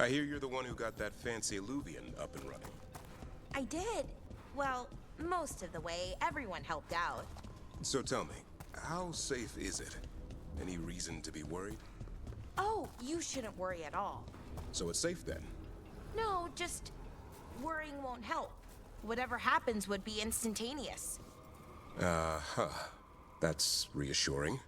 I hear you're the one who got that fancy Illuvian up and running. I did. Well, most of the way. Everyone helped out. So tell me, how safe is it? Any reason to be worried? Oh, you shouldn't worry at all. So it's safe then? No, just worrying won't help. Whatever happens would be instantaneous. Uh-huh. That's reassuring.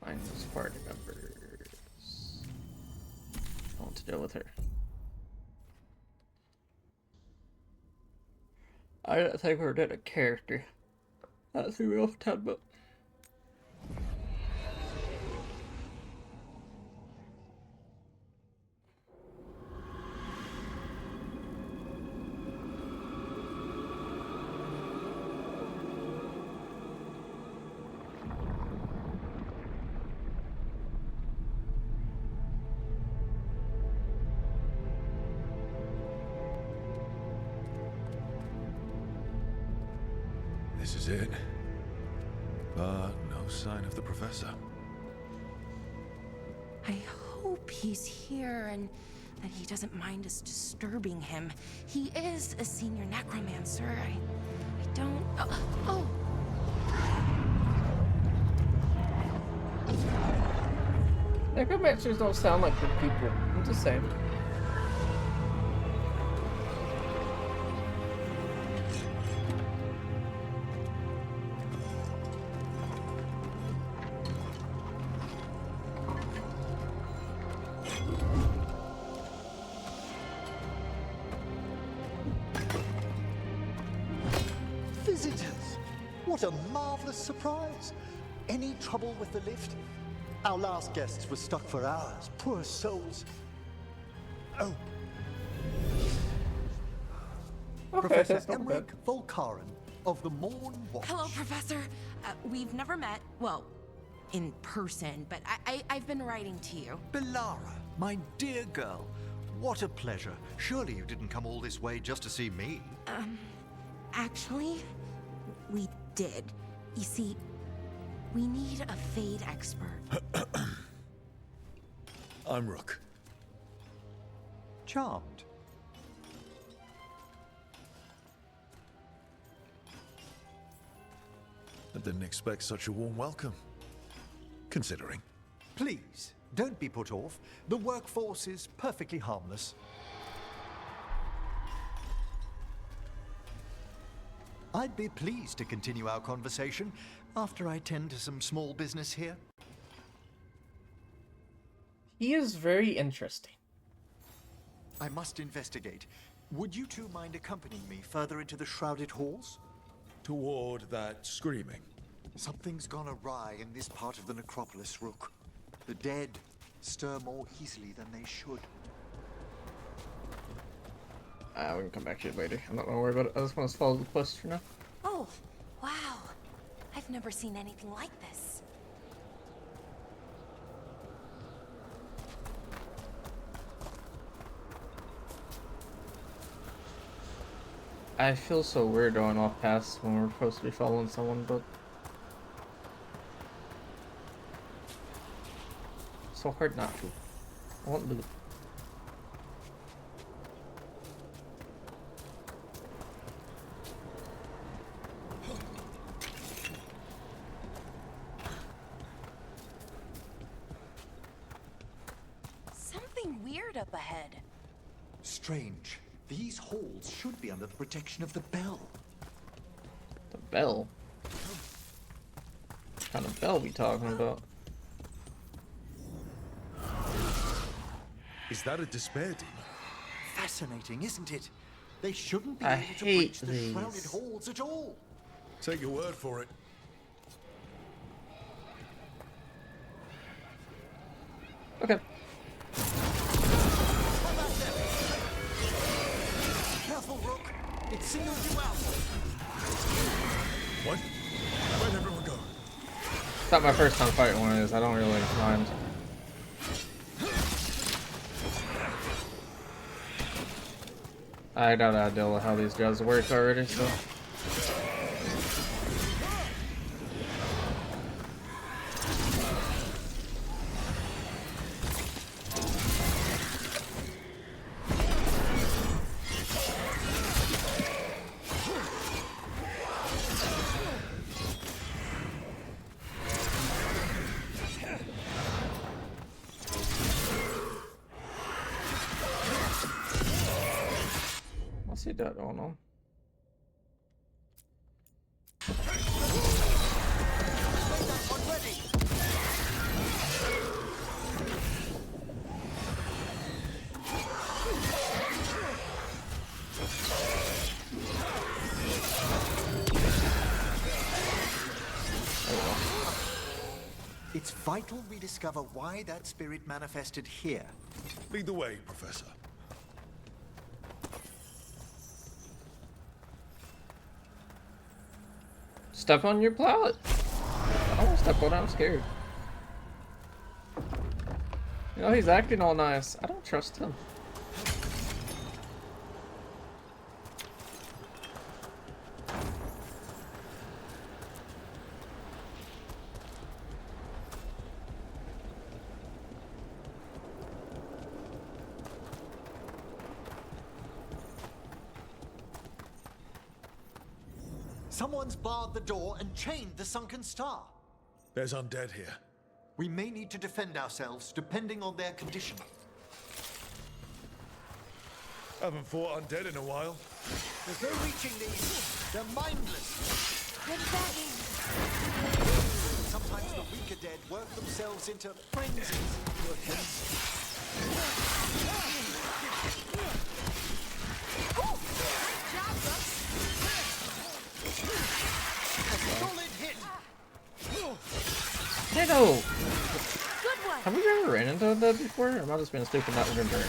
Find those party members. I want to deal with her. I don't think we're in a character. That's who we're off talking about. This is it. But no sign of the professor. I hope he's here and that he doesn't mind us disturbing him. He is a senior necromancer. I don't... Oh! Necromancers don't sound like good people. I'm just saying. Visitors! What a marvelous surprise! Any trouble with the lift? Our last guests were stuck for hours. Poor souls. Oh. Okay, Professor that's not bad. Emmrich Volkaren of the Morn Watch. Hello, Professor. We've never met. Well, in person, but I've been writing to you. Belara, my dear girl. What a pleasure. Surely you didn't come all this way just to see me. Actually, we did. You see, we need a Fade expert. I'm Rook. Charmed. I didn't expect such a warm welcome. Considering. Please, don't be put off. The workforce is perfectly harmless. I'd be pleased to continue our conversation after I tend to some small business here. He is very interesting. I must investigate. Would you two mind accompanying me further into the shrouded halls? Toward that screaming. Something's gone awry in this part of the necropolis, Rook. The dead stir more easily than they should. We can come back to it later. I'm not gonna worry about it. I just want to follow the quest for now. Oh, wow. I've never seen anything like this. I feel so weird going off paths when we're supposed to be following someone, but so hard not to. I won't do it. Something weird up ahead. Strange. These halls should be under the protection of the bell. The bell? What kind of bell we talking about? Is that a despair demon? Fascinating, isn't it? They shouldn't be I able to hate breach the these. shrouded halls at all. Take your word for it. Okay. Careful, Rook. It singled you out. What? Where'd everyone go? It's not my first time fighting one of these. I don't really mind. I got an idea of how these guys work already, so. he got going on? It's vital we discover why that spirit manifested here. Lead the way, Professor. Step on your pallet. I won't step on it, I'm scared. You know, he's acting all nice. I don't trust him. Someone's barred the door and chained the sunken star. There's undead here. We may need to defend ourselves depending on their condition. Haven't fought undead in a while. There's no reaching these. They're mindless. What does that mean? Sometimes the weaker dead work themselves into frenzies. Solid hit. Hello! Good one. Have we ever ran into that before? Or am I just being stupid not remembering?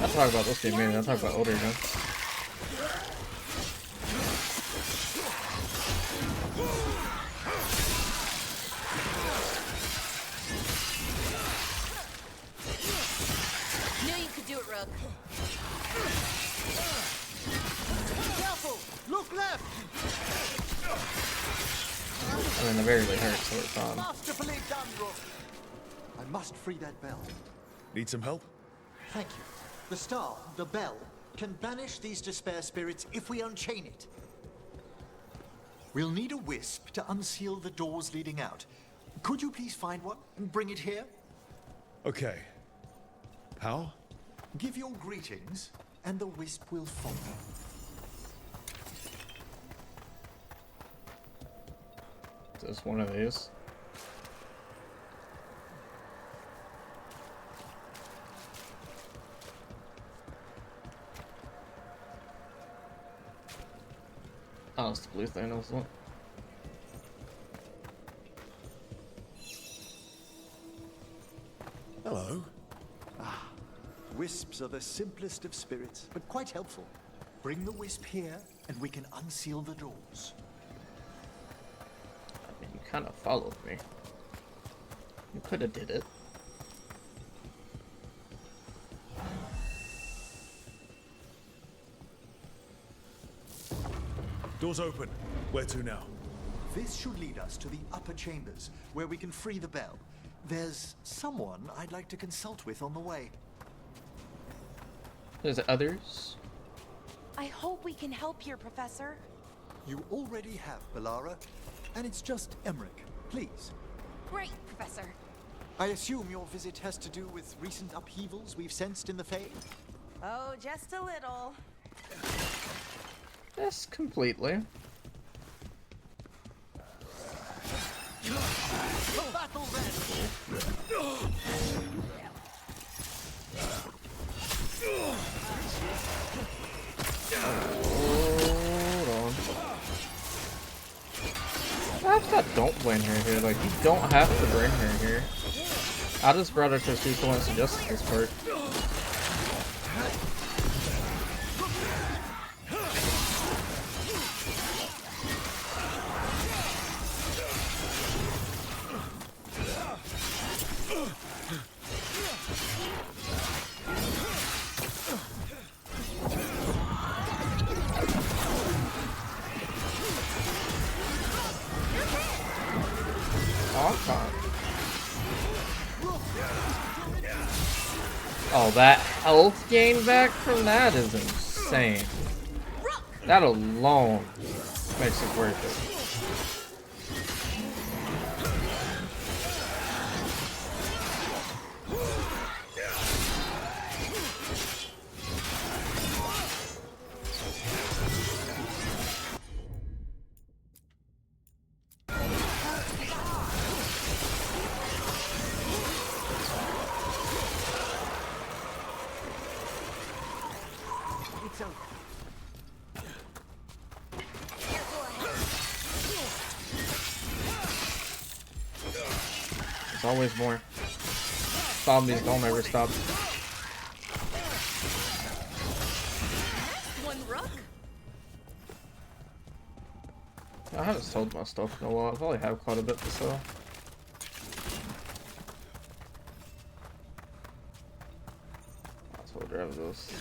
I'll talk about this game, maybe I'll talk about older guns. Knew you could do it, Rook. Careful! Look left! I mean, it barely hurts, so it's on. Masterfully done, Rook. I must free that bell. Need some help? Thank you. The star, the bell, can banish these despair spirits if we unchain it. We'll need a wisp to unseal the doors leading out. Could you please find one and bring it here? Okay. How? Give your greetings, and the wisp will follow. Just one of these. Oh, it's the blue thing, that was one. Hello. Wisps are the simplest of spirits, but quite helpful. Bring the wisp here, and we can unseal the doors. I mean, you kind of followed me. You could have did it. Doors open. Where to now? This should lead us to the upper chambers, where we can free the bell. There's someone I'd like to consult with on the way. There's others. I hope we can help here, Professor. You already have, Bellara, and it's just Emmrich. Please. Great, Professor. I assume your visit has to do with recent upheavals we've sensed in the Fae? Oh, just a little. Yes, completely. The battle then! Hold on. Perhaps that don't bring her here. Like, you don't have to bring her here. I just brought her to see someone suggested this part. Oh, that health gain back from that is insane. That alone makes it worth it. always more. Zombies don't ever stop. One rook. I haven't sold my stuff in a while. I probably have quite a bit to sell. I'll grab those.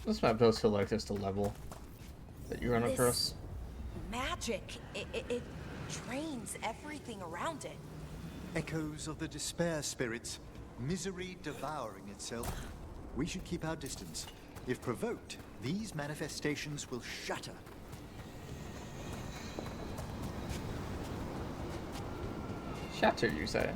This map does feel like just a level that you run across. Magic. It drains everything around it. Echoes of the despair spirits, misery devouring itself. We should keep our distance. If provoked, these manifestations will shatter. Shatter, you say?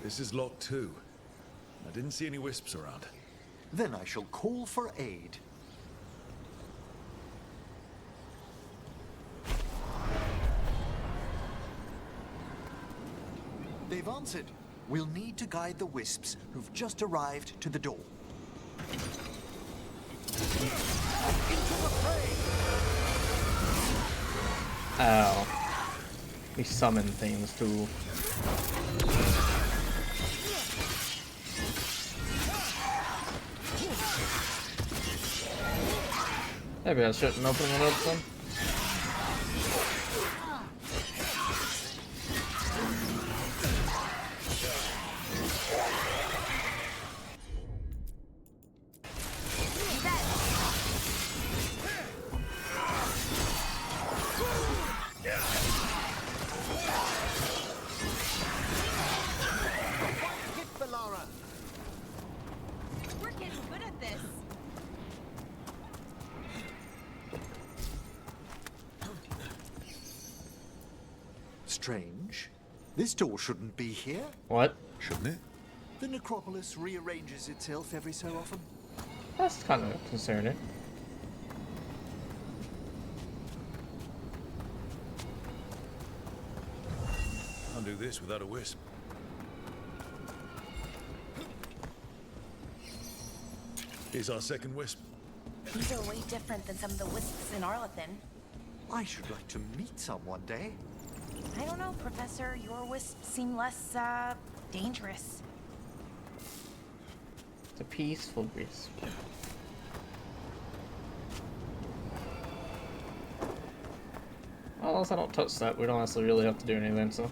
This is lock 2. I didn't see any wisps around. Then I shall call for aid. They've answered. We'll need to guide the wisps who've just arrived to the door. Into the fray! Ow. We summon things too. Maybe I shouldn't open it up then. We're getting good at this. Strange. This door shouldn't be here. What? Shouldn't it? The necropolis rearranges itself every so often. That's kind of concerning. Can't do this without a wisp. Here's our second wisp. These are way different than some of the wisps in Arlethan. I should like to meet some one day. I don't know, Professor. Your wisps seem less, dangerous. It's a peaceful wisp. Well, unless I don't touch that, we don't actually really have to do anything, so.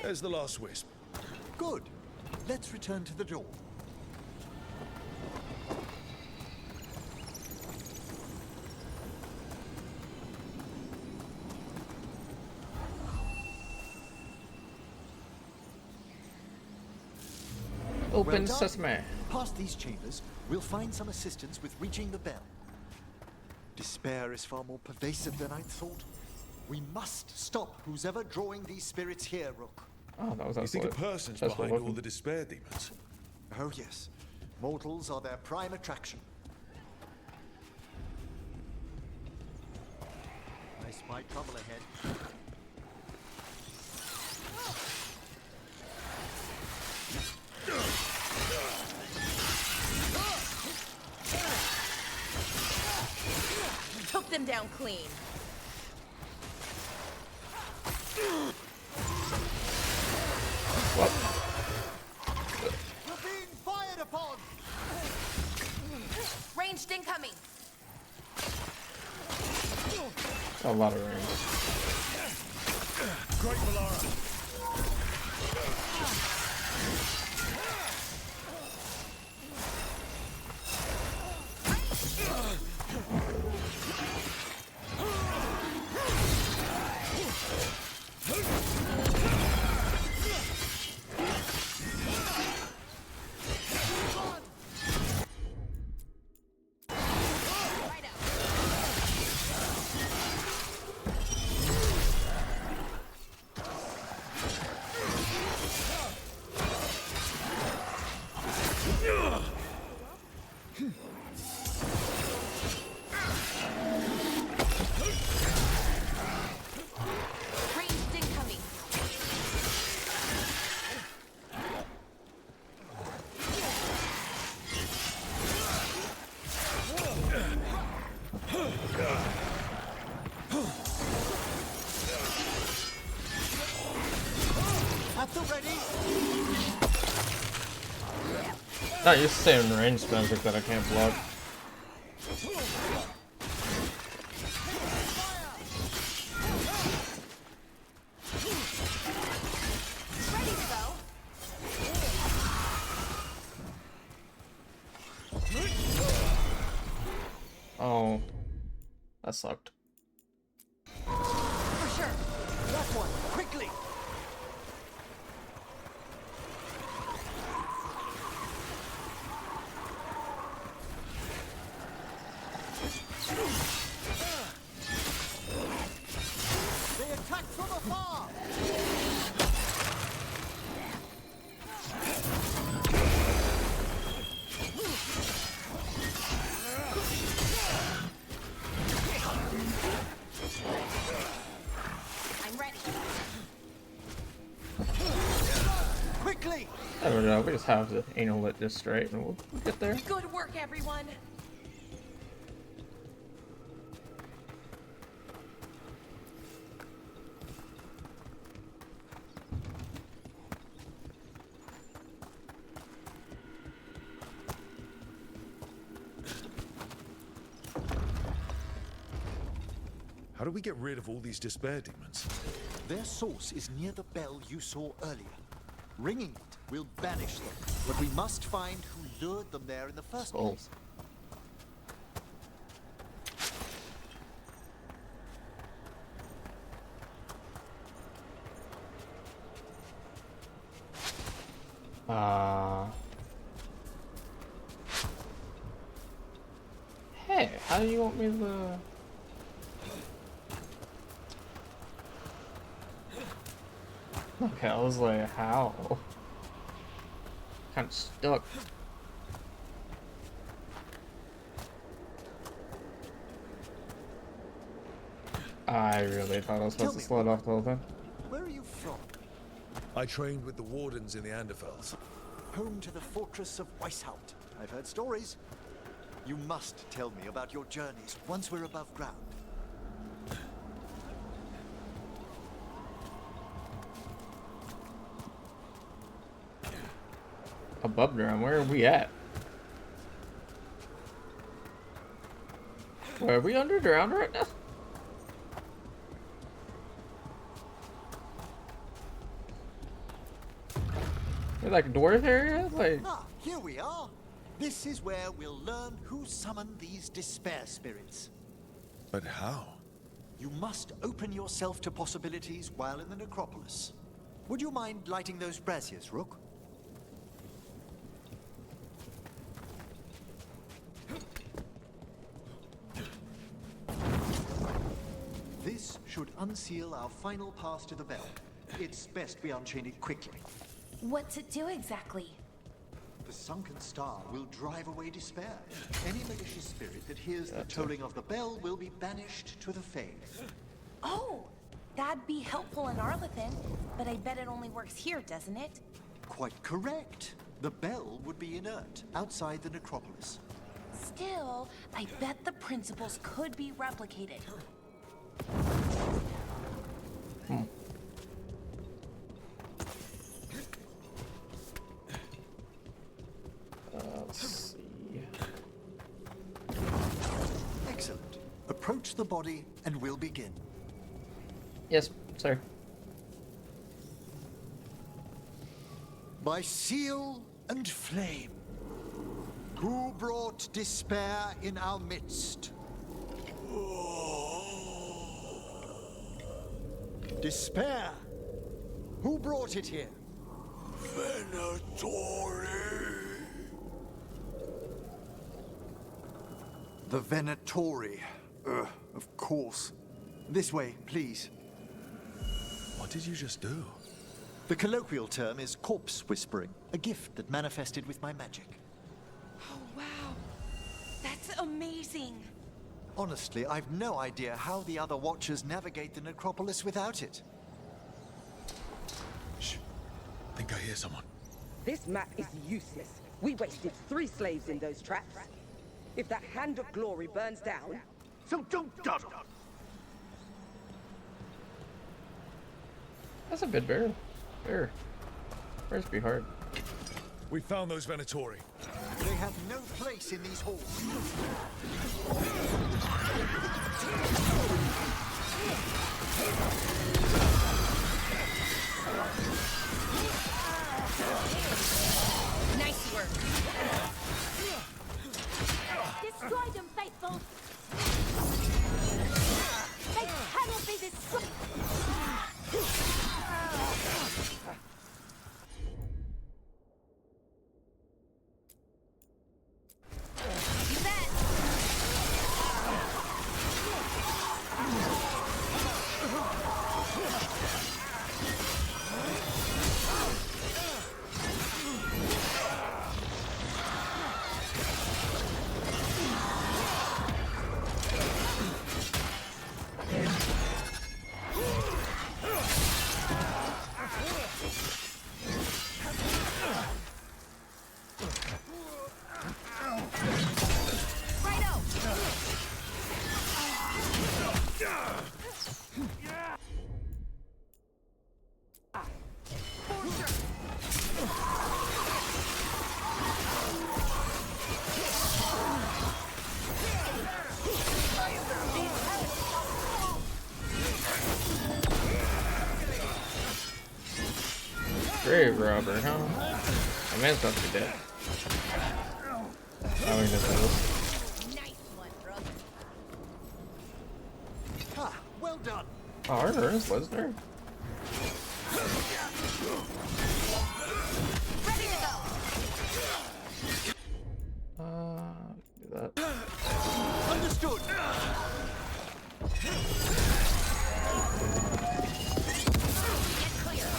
There's the last wisp. Good. Let's return to the door. Open Well done. sesame. Past these chambers, we'll find some assistance with reaching the bell. Despair is far more pervasive than I'd thought. We must stop who's ever drawing these spirits here, Rook. Oh, that was You actually think a person's that's behind what all the despair demons? Oh yes, mortals are their prime attraction. I spy trouble ahead. Took them down clean. What? lot of range. Great Valara. Ranged incoming. At the ready. Not used to saying range magic that I can't block. Ready to go. Oh, that sucked. For sure. That one, quickly. They attack from afar. I'm ready. Quickly. There we go. We just have to anal it just straight, and we'll get there. Good work, everyone. How do we get rid of all these despair demons? Their source is near the bell you saw earlier. Ringing it will banish them, but we must find who lured them there in the first Oh. place. Hey, how do you want me to? Okay, I was like, how? Kind of stuck. I really thought I was supposed to slow it off the whole thing. Where are you from? I trained with the wardens in the Anderfels. Home to the fortress of Weishaupt. I've heard stories. You must tell me about your journeys once we're above ground. Above ground, where are we at? Where are we underground right now? We're like dwarf area? Like, Ah, here we are. This is where we'll learn who summoned these despair spirits. But how? You must open yourself to possibilities while in the necropolis. Would you mind lighting those braziers, Rook? This should unseal our final pass to the bell. It's best we unchain it quickly. What's it do exactly? The sunken star will drive away despair. Any malicious spirit that hears the tolling of the bell will be banished to the Fade. Oh, that'd be helpful in Arlethan, but I bet it only works here, doesn't it? Quite correct. The bell would be inert outside the necropolis. Still, I bet the principles could be replicated. let's see. Excellent. Approach the body and we'll begin. Yes, sir. By seal and flame, who brought despair in our midst? Despair? Who brought it here? Venatori. The Venatori. Of course. This way, please. What did you just do? The colloquial term is corpse whispering, a gift that manifested with my magic. Oh, wow. That's amazing. Honestly, I've no idea how the other Watchers navigate the necropolis without it. Shh. Think I hear someone. This map is useless. We wasted 3 slaves in those traps. If that Hand of Glory burns down... So don't dawdle! That's a good barrel. There. Where's be hard? We found those Venatori. They have no place in these halls. Nice work. Destroy them, faithful! They cannot be destroyed! You bet. Grave robber, huh? My man's about to be dead. I mean, this. Nice one, brother. Ha! Well done! Oh, Arthur is Lesnar. Ready to go! Do that. Understood! Get clear!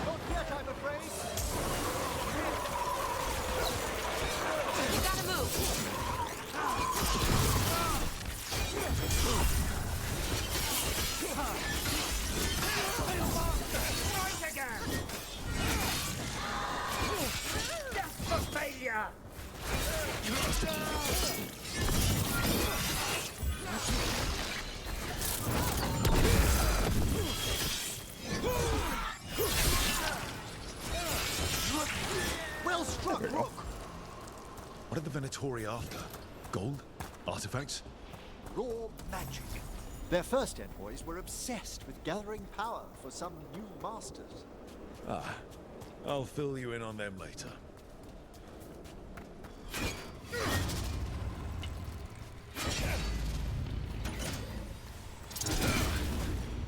Not yet, I'm afraid. You gotta move. Death for failure! Well struck, Rook! What are the Venatori after? Gold? Artifacts? Raw magic. Their first envoys were obsessed with gathering power for some new masters. Ah, I'll fill you in on them later.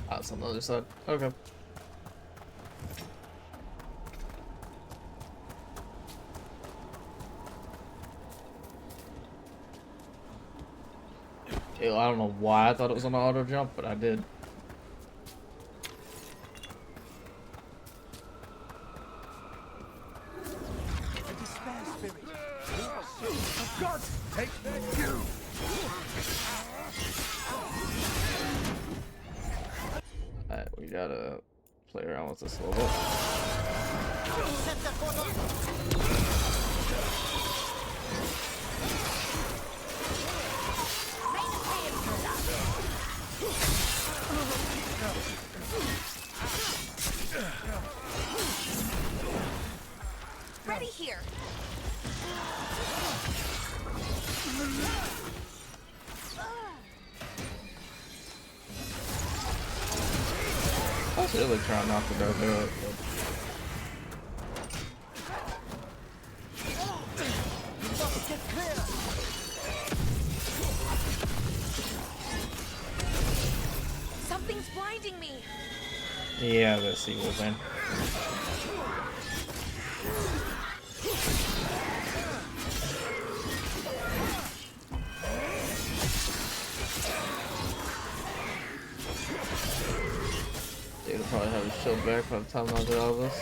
Ah, it's on the other side. Okay. Ew, I don't know why I thought it was an auto jump, but I did. A despair spirit. God, take you! Alright, we gotta play around with this a little bit. Set that one up. Rain of really trying not to go do it. Something's blinding me. Yeah, this evil thing. Dude, I'll probably have his shield back by the time I do all this.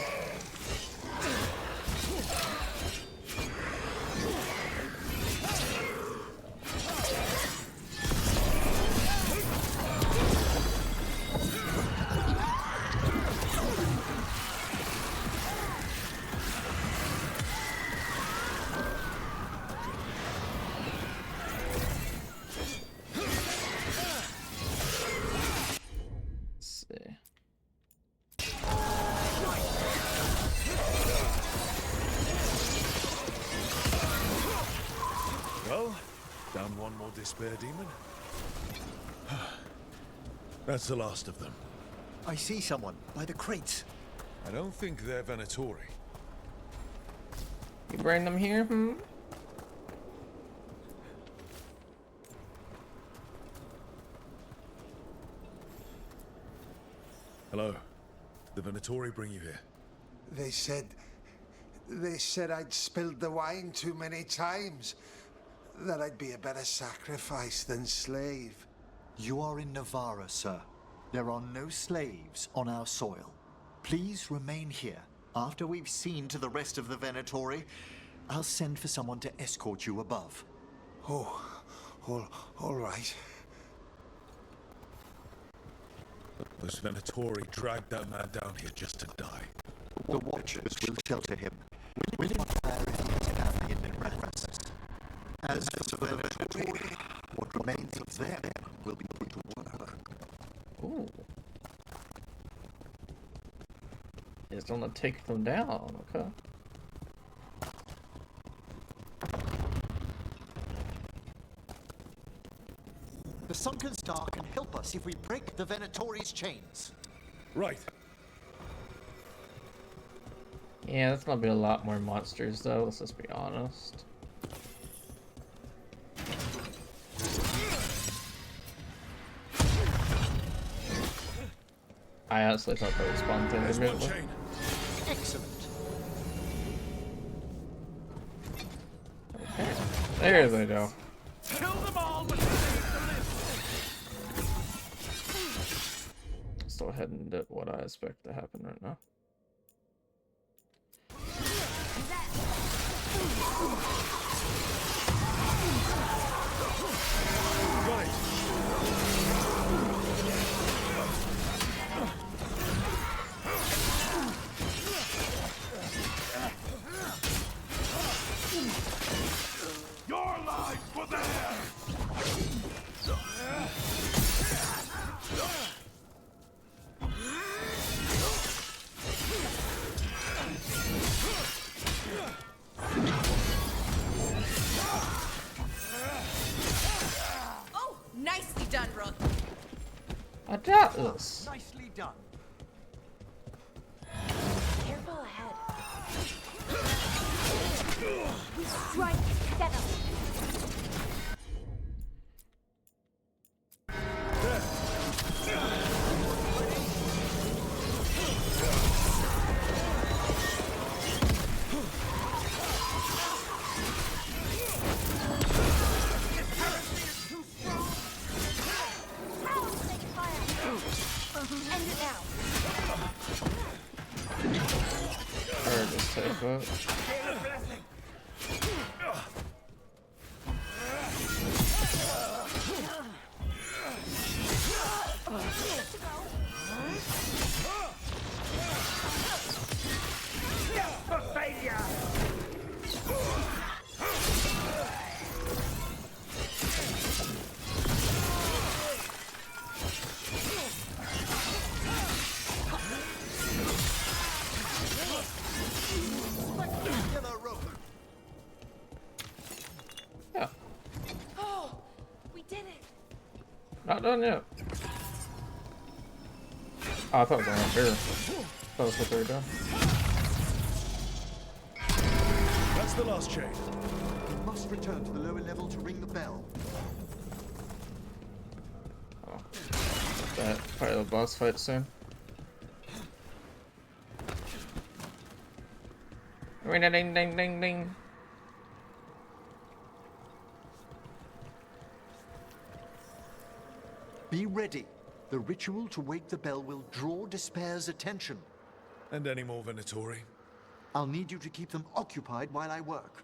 Well, down one more despair demon. That's the last of them. I see someone by the crates. I don't think they're Venatori. You bring them here? Hmm? Hello. The Venatori bring you here. They said I'd spilled the wine too many times. That I'd be a better sacrifice than slave. You are in Navarra, sir. There are no slaves on our soil. Please remain here. After we've seen to the rest of the Venatori, I'll send for someone to escort you above. Oh, all right. Those Venatori dragged that man down here just to die. The Watchers will shelter him. We'll inquire if he has enough in their rats. As for the Venatori, what remains of them will be put to work. Ooh. It's gonna take them down, okay. The Sunken Star can help us if we break the Venatori's chains. Right. Yeah, that's gonna be a lot more monsters though, let's just be honest. I honestly thought that was spontaneous. There's one chain. Excellent. Okay. There they go. Kill them all, but Still heading to what I expect to happen right now. got it. Your life for theirs. Oh, nicely done, Rook. I doubt this. Nicely done. Careful ahead. We strike together. End it now. Or just take it. Yeah, Oh, we did it. not done yet. Oh, I thought it was around here. I thought that's what they were doing. That's the last chain. We must return to the lower level to ring the bell. Oh. That probably the boss fight soon. Ring a ding ding ding ding. Be ready. The ritual to wake the bell will draw Despair's attention. And any more Venatori? I'll need you to keep them occupied while I work.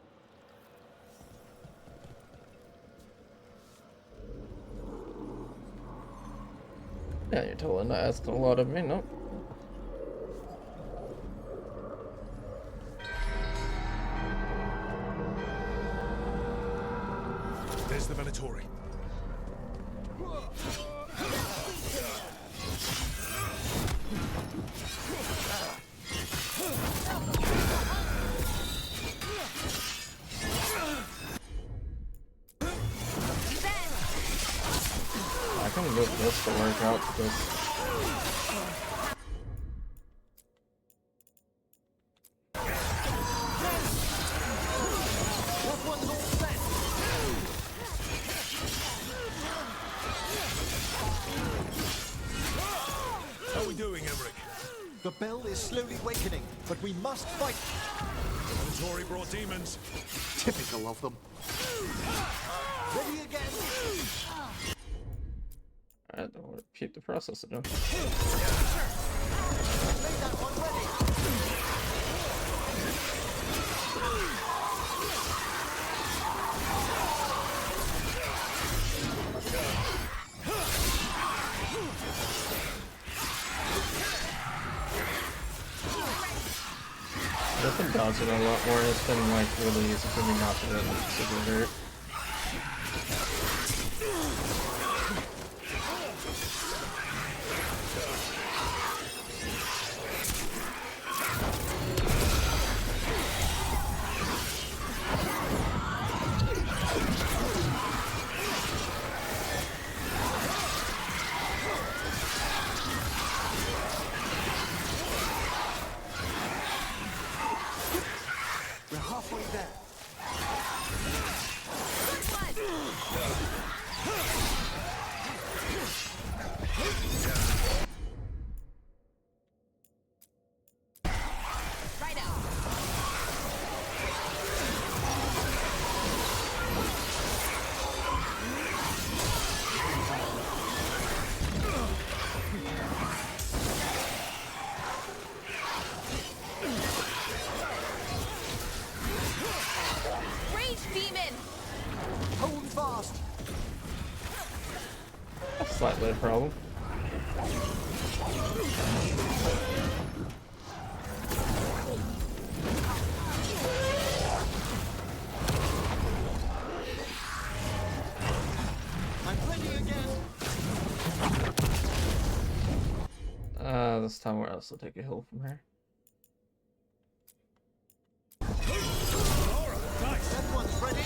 Yeah, you're totally not asking a lot of me, no. There's the Venatori. I can get this to work out because How are we doing, Emmrich? The bell is slowly wakening, but we must fight. The Venatori brought demons. Typical of them. Ready again. I don't want to repeat the process again. Make that one ready. I've been dodging a lot more. It's been like really easy for me not to get super hurt. We're halfway there. Right out. Rage demon. Hold fast. That's slightly a problem. I'm ready again. This time where else will take a hill from here. Nice. That one's ready.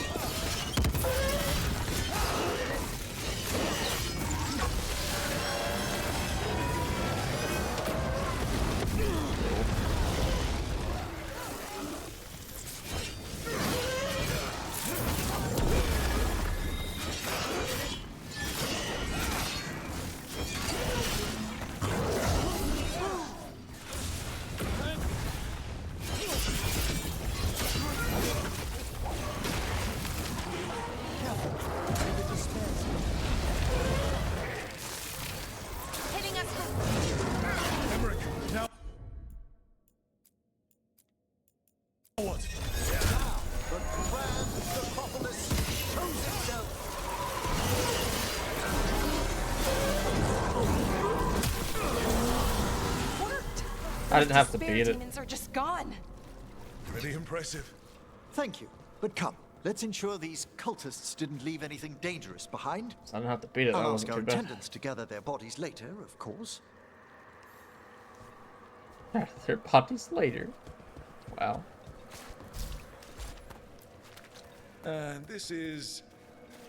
Hitting us from Emmrich, now what? The grand necropolis shows itself. worked. I didn't have to Despair beat it. demons are just gone. Pretty impressive. Thank you. But come, let's ensure these cultists didn't leave anything dangerous behind. So I didn't have to beat it. That I'll ask wasn't our too bad. attendants to gather their bodies later, of course. Their bodies later. Wow. And this is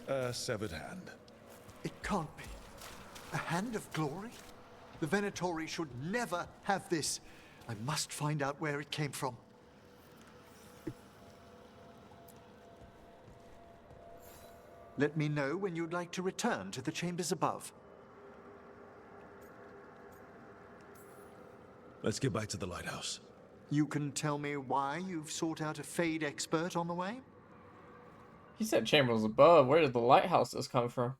a severed hand. It can't be. A hand of glory? The Venatori should never have this. I must find out where it came from. Let me know when you'd like to return to the chambers above. Let's get back to the lighthouse. You can tell me why you've sought out a Fade expert on the way? He said chambers above. Where did the lighthouses come from?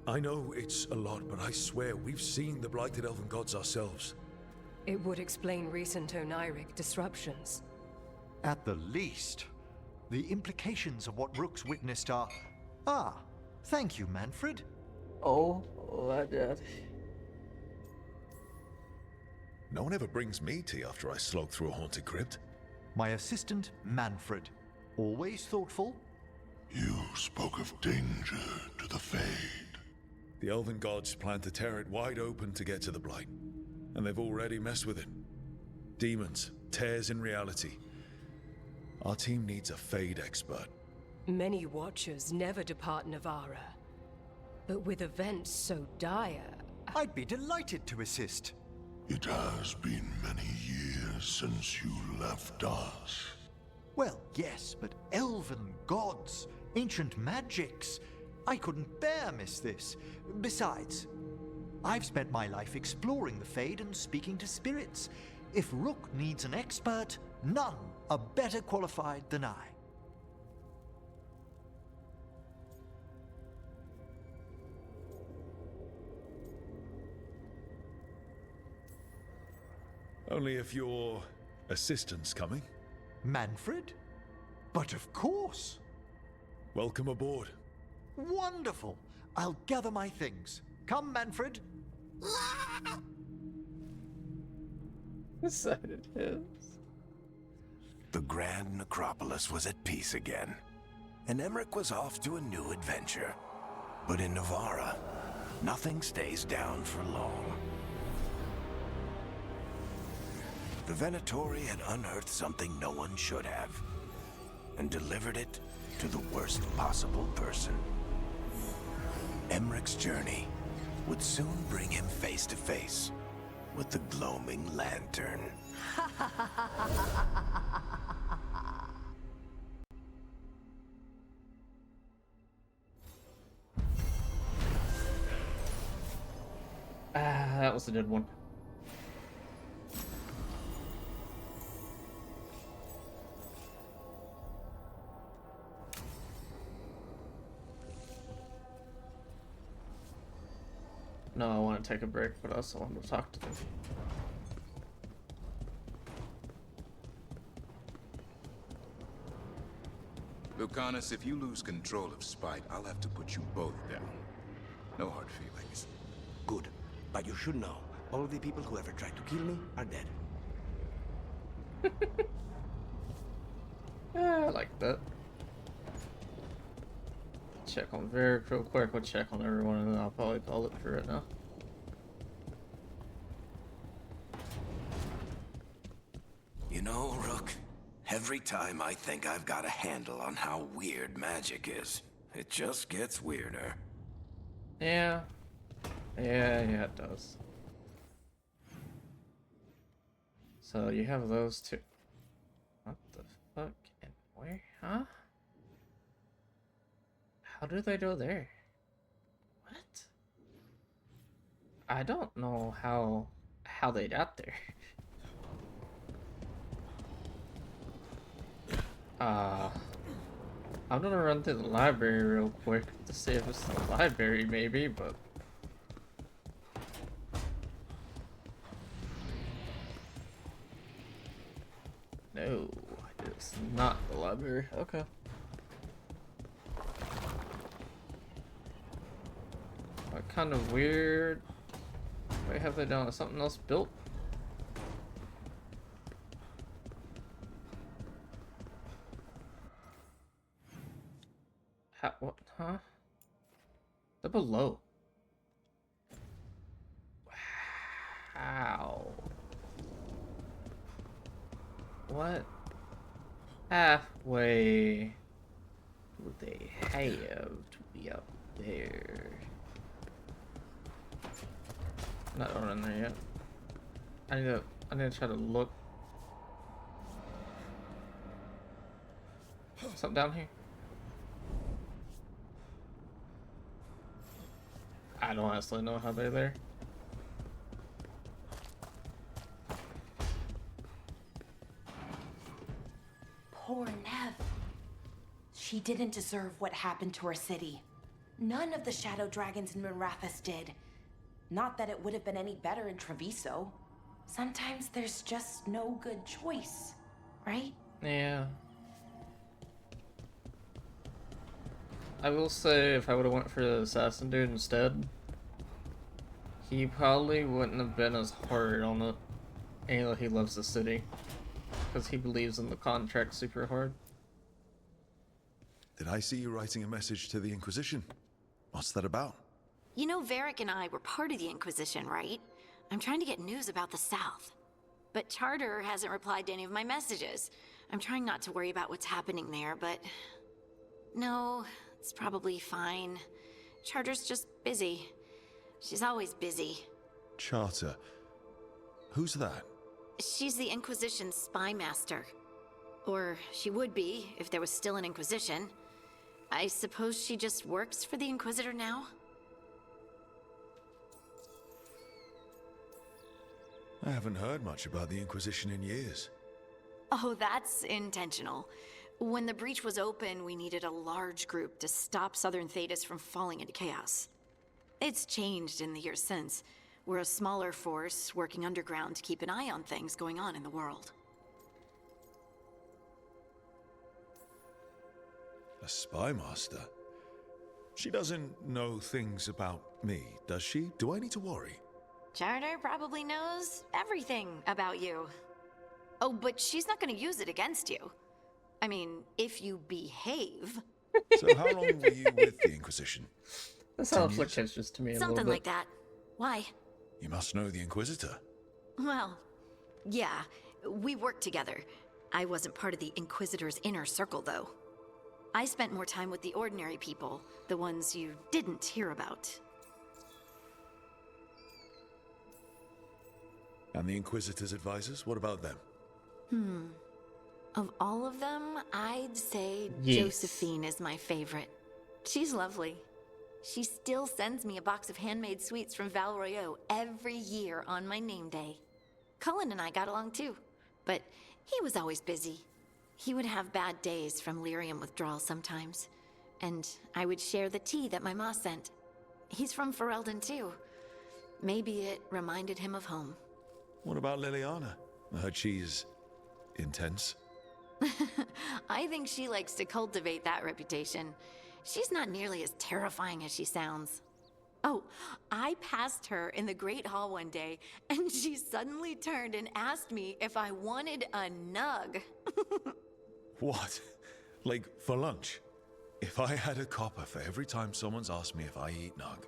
I know it's a lot, but I swear we've seen the blighted elven gods ourselves. It would explain recent onniric disruptions. At the least, the implications of what Rook's witnessed are... Ah, thank you, Manfred. Oh, I did. No one ever brings me tea after I slog through a haunted crypt. My assistant, Manfred. Always thoughtful. You spoke of danger to the Fade. The elven gods plan to tear it wide open to get to the blight, and they've already messed with it. Demons, tears in reality. Our team needs a Fade expert. Many Watchers never depart Navara. But with events so dire... I'd be delighted to assist. It has been many years since you left us. Well, yes, but elven gods, ancient magics. I couldn't bear miss this. Besides, I've spent my life exploring the Fade and speaking to spirits. If Rook needs an expert, none are better qualified than I. Only if your assistant's coming. Manfred? But of course. Welcome aboard. Wonderful. I'll gather my things. Come, Manfred. Decided his. The Grand Necropolis was at peace again, and Emmrich was off to a new adventure. But in Navara, nothing stays down for long. The Venatori had unearthed something no one should have, and delivered it to the worst possible person. Emmrich's journey would soon bring him face to face with the gloaming lantern. Ah, that was a good one. No, I want to take a break, but I also want to talk to them. Lucanus, if you lose control of Spite, I'll have to put you both down. No hard feelings. Good. But you should know, all of the people who ever tried to kill me are dead. Yeah, I like that. Check on Varric real quick. We'll check on everyone and then I'll probably call it for right now. You know, Rook, every time I think I've got a handle on how weird magic is, it just gets weirder. Yeah. Yeah, it does. So you have those two. What the fuck and where? Huh? How do they go there? What? I don't know how they got there. I'm gonna run through the library real quick to see if it's the library maybe, but no, it's not the library. Okay. What kind of weird... Wait, have they done something else built? What? Huh? They're below. Wow. What? Halfway do they have to be? be up there. Not going in there yet. I need to try to look. Something down here? I don't honestly know how they're there. Poor Nev. She didn't deserve what happened to her city. None of the Shadow Dragons in Mirathas did. Not that it would have been any better in Treviso. Sometimes there's just no good choice, right? Yeah. I will say, if I would have went for the assassin dude instead, he probably wouldn't have been as hard on it. And though he loves the city, because he believes in the contract super hard. Did I see you writing a message to the Inquisition? What's that about? You know, Varric and I were part of the Inquisition, right? I'm trying to get news about the South. But Charter hasn't replied to any of my messages. I'm trying not to worry about what's happening there, but... No, it's probably fine. Charter's just busy. She's always busy. Charter? Who's that? She's the Inquisition's spy master. Or she would be, if there was still an Inquisition. I suppose she just works for the Inquisitor now? I haven't heard much about the Inquisition in years. Oh, that's intentional. When the breach was open, we needed a large group to stop Southern Thedas from falling into chaos. It's changed in the years since. We're a smaller force working underground to keep an eye on things going on in the world. A spy master? She doesn't know things about me, does she? Do I need to worry? Charter probably knows everything about you. Oh, but she's not going to use it against you. I mean, if you behave. So how long were you with the Inquisition? That sounds like tensions to me a little bit. Something like that. Why? You must know the Inquisitor. Well, yeah, we worked together. I wasn't part of the Inquisitor's inner circle, though. I spent more time with the ordinary people, the ones you didn't hear about. And the Inquisitor's advisors, what about them? Of all of them, I'd say Yes. Josephine is my favorite. She's lovely. She still sends me a box of handmade sweets from Val Royeaux every year on my name day. Cullen and I got along too, but he was always busy. He would have bad days from lyrium withdrawal sometimes, and I would share the tea that my ma sent. He's from Ferelden too. Maybe it reminded him of home. What about Liliana? I heard she's intense. I think she likes to cultivate that reputation. She's not nearly as terrifying as she sounds. Oh, I passed her in the Great Hall one day, and she suddenly turned and asked me if I wanted a nug. What? Like, for lunch? If I had a copper for every time someone's asked me if I eat nug.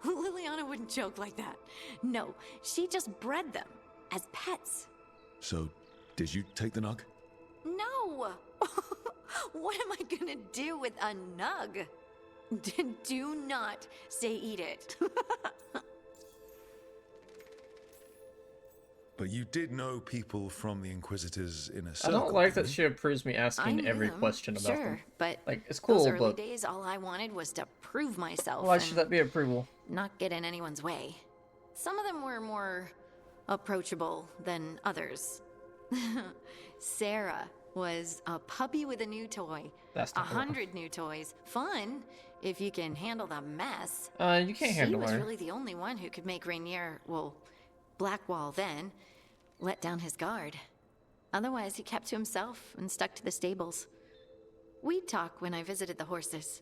Liliana wouldn't joke like that. No, she just bred them as pets. So, did you take the nug? No! What am I gonna do with a nug? Do not say eat it. But you did know people from the Inquisitors in a I circle. don't like that didn't she approves me I asking knew every them, question about sure, them. but Like, it's those cool, early but days, all I wanted was to prove myself. why should and that be approval? not get in anyone's way. Some of them were more approachable than others. Sarah was a puppy with a new toy. That's not 100 new toys. Fun, if you can handle the mess. You can't handle She was her. really the only one who could make Rainier, well, Blackwall then, let down his guard. Otherwise, he kept to himself and stuck to the stables. We'd talk when I visited the horses.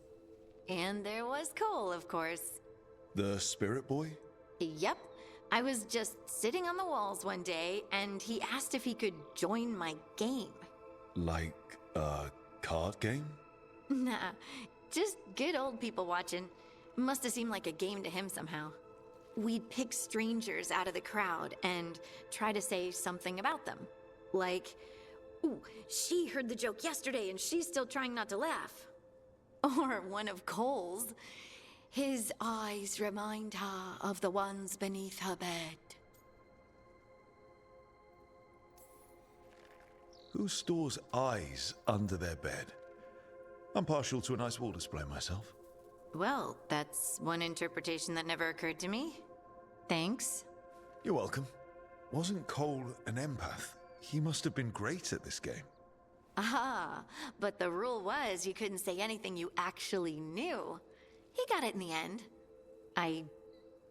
And there was Cole, of course. The spirit boy? Yep. I was just sitting on the walls one day, and he asked if he could join my game. Like a card game? Nah, just good old people watching. Must have seemed like a game to him somehow. We'd pick strangers out of the crowd and try to say something about them. Like, ooh, she heard the joke yesterday and she's still trying not to laugh. Or one of Cole's. His eyes remind her of the ones beneath her bed. Who stores eyes under their bed? I'm partial to a nice wall display myself. Well, that's one interpretation that never occurred to me. Thanks. You're welcome. Wasn't Cole an empath? He must have been great at this game. Ah, but the rule was you couldn't say anything you actually knew. He got it in the end. I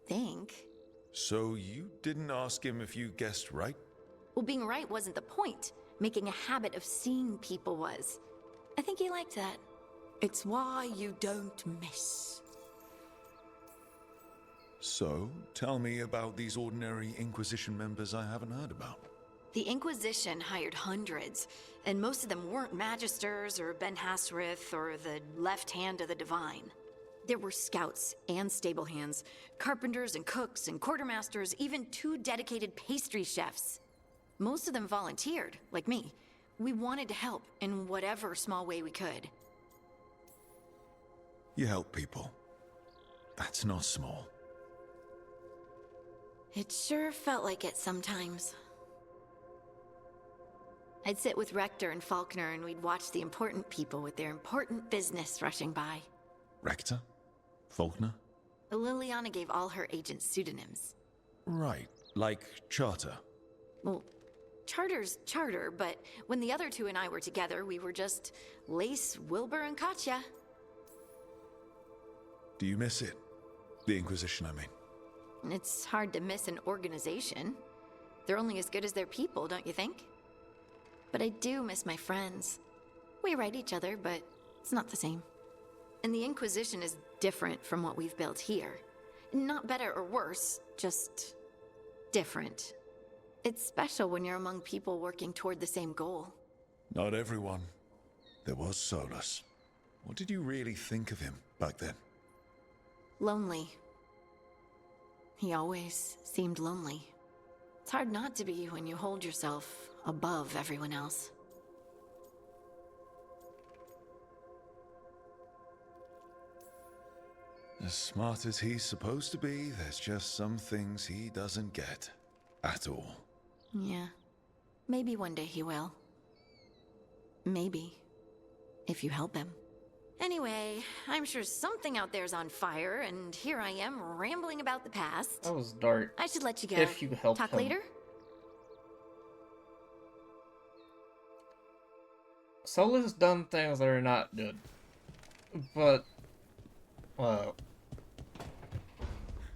think. So you didn't ask him if you guessed right? Well, being right wasn't the point. Making a habit of seeing people was. I think he liked that. It's why you don't miss. So, tell me about these ordinary Inquisition members I haven't heard about. The Inquisition hired hundreds, and most of them weren't Magisters or Ben Hasrith or the left hand of the Divine. There were scouts and stable hands, carpenters and cooks and quartermasters, even 2 dedicated pastry chefs. Most of them volunteered, like me. We wanted to help in whatever small way we could. You help people. That's not small. It sure felt like it sometimes. I'd sit with Rector and Faulkner and we'd watch the important people with their important business rushing by. Rector? Faulkner? Liliana gave all her agents pseudonyms. Right, like Charter. Well, Charter's Charter, but when the other 2 and I were together, we were just Lace, Wilbur, and Katya. Do you miss it? The Inquisition, I mean. It's hard to miss an organization. They're only as good as their people, don't you think? But I do miss my friends. We write each other, but it's not the same. And the Inquisition is different from what we've built here. Not better or worse, just different. It's special when you're among people working toward the same goal. Not everyone. There was Solus. What did you really think of him back then? Lonely. He always seemed lonely. It's hard not to be when you hold yourself above everyone else. As smart as he's supposed to be, there's just some things he doesn't get. At all. Yeah. Maybe one day he will. Maybe. If you help him. Anyway, I'm sure something out there's on fire, and here I am rambling about the past. That was dark. I should let you go. If you help Talk him. later? Solus done things that are not good. But, well,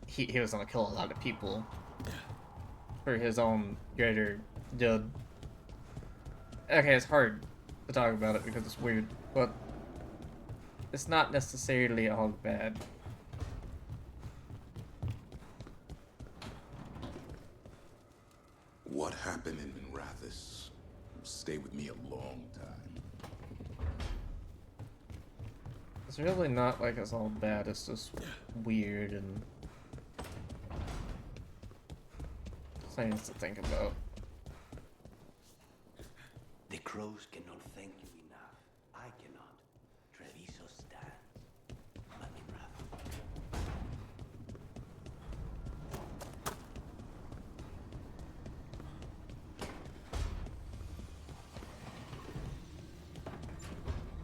he was gonna kill a lot of people for his own greater good. Okay, it's hard to talk about it because it's weird, but it's not necessarily all bad. What happened in Minrathous stayed with me a long time. It's really not like it's all bad, it's just weird and things to think about. The crows cannot thank you enough. I cannot. Treviso stands.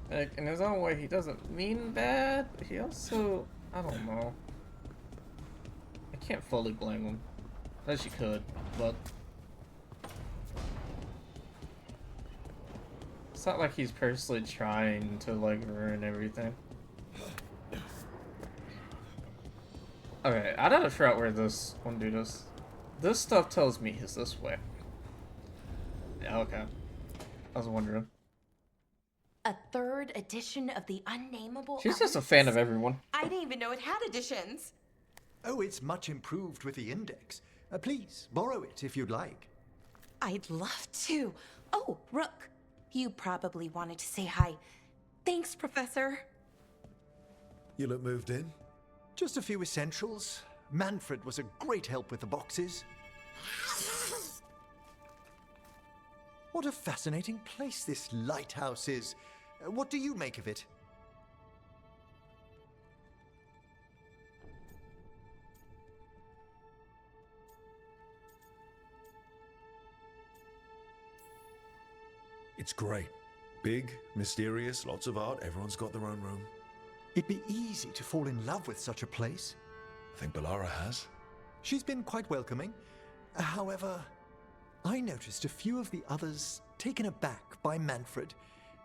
But Like, in his own way, he doesn't mean bad, but he also, I don't know. I can't fully blame him. As you could, but it's not like he's personally trying to, like, ruin everything. Okay, I gotta figure out where this one dude is. This stuff tells me he's this way. Yeah, okay. I was wondering. A 3rd edition of the Unnameable. She's just a fan of everyone. I didn't even know it had editions. Oh, it's much improved with the index. Please, borrow it if you'd like. I'd love to. Oh, Rook, you probably wanted to say hi. Thanks, Professor. You look moved in? Just a few essentials. Manfred was a great help with the boxes. What a fascinating place this lighthouse is. What do you make of it? It's great. Big, mysterious, lots of art, everyone's got their own room. It'd be easy to fall in love with such a place. I think Bellara has. She's been quite welcoming. However, I noticed a few of the others taken aback by Manfred,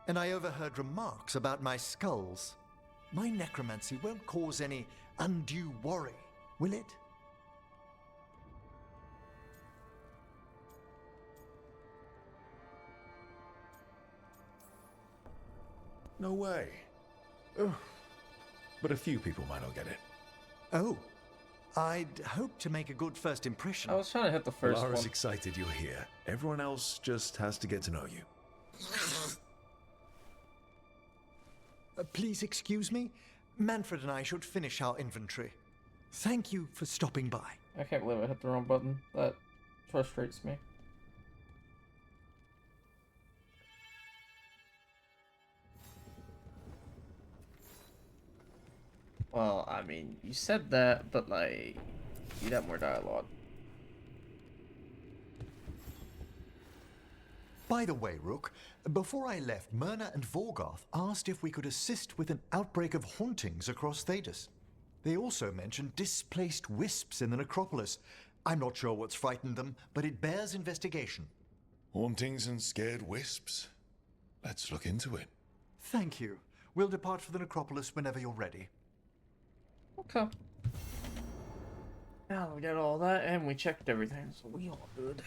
and I overheard remarks about my skulls. My necromancy won't cause any undue worry, will it? No way. Ugh. But a few people might not get it. Oh, I'd hope to make a good first impression. I was trying to hit the first Lara's one. excited you're here. Everyone else just has to get to know you. Please excuse me. Manfred and I should finish our inventory. Thank you for stopping by. I can't believe I hit the wrong button. That frustrates me. Well, I mean, you said that, but like, you'd have more dialogue. By the way, Rook, before I left, Myrna and Vorgarth asked if we could assist with an outbreak of hauntings across Thedas. They also mentioned displaced wisps in the necropolis. I'm not sure what's frightened them, but it bears investigation. Hauntings and scared wisps? Let's look into it. Thank you. We'll depart for the necropolis whenever you're ready. Okay. Now we got all that, and we checked everything, so we all good.